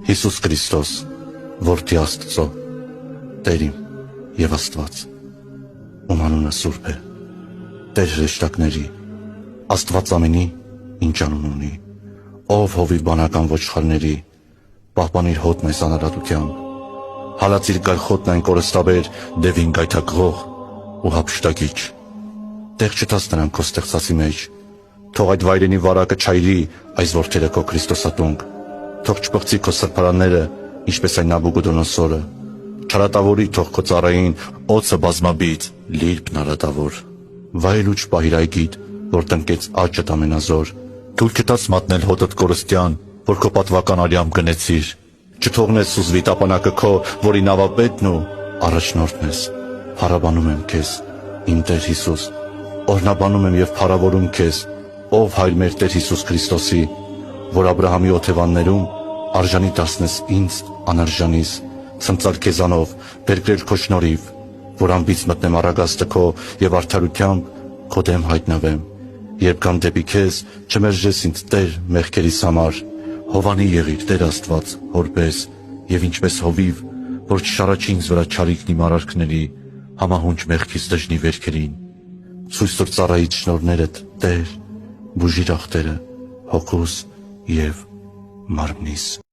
Հիսուս Քրիստոս, որդի Աստծո, Տեր իմ և Աստված, ում անունը սուրբ է, Տեր հրեշտակների, Աստված ամենի, ինչ անուն ունի, ով հովիվ բանական ոչխարների, պահպանիր հոտն այս անարատությամբ, հալածիր գայխոտն այն կորստաբեր, դևին գայթակղող ու հափշտակիչ, տեղ չտաս նրան քո ստեղծածի մեջ, թող այդ վայրենի վարակը չայրի այս որդերը քո Քրիստոսատունկ, թող չպղծի քո սրբարանները, ինչպես այն Նաբուգոդոնոսորը, չարատավորի թող քո ծառային օձը բազմաբիծ, լիրբն արատավոր, վայելուչ պահիր այգիդ, որ տնկեց աճդ ամենազոր, թույլ չտաս մատնել հոտդ կորստյան, որ քո պատվական արյամբ գնեցիր, չթողնես սուզվի տապանակը քո, որի նավապետն ու առաջնորդն ես, փառաբանում եմ քեզ, իմ Տեր Հիսուս, օրհնաբանում եմ և փառավորում քեզ, ով Հայր մեր Տեր Հիսուս Քրիստոսի, որ Աբրահամի օթևաններում արժանի դասնես ինձ անարժանիս, ցնծալ քեզանով, բերկրել քո շնորհիվ, որ անբիծ մտնեմ առագաստը քո և արդարությամբ քո դեմ հայտնվեմ, երբ գամ դեպի քեզ, չմերժես ինձ Տեր մեղքերիս համար, հովանի եղիր Տեր Աստված հորպես, և ինչպես հովիվ, որ չշարաչի ինձ վրա չարիքն իմ արարքների, համահունչ մեղքիս դժնի վերքերին, ցույց տուր ծառայիդ շնորհներդ Տեր, բուժիր ախտերը հոգուս և մարմնիս։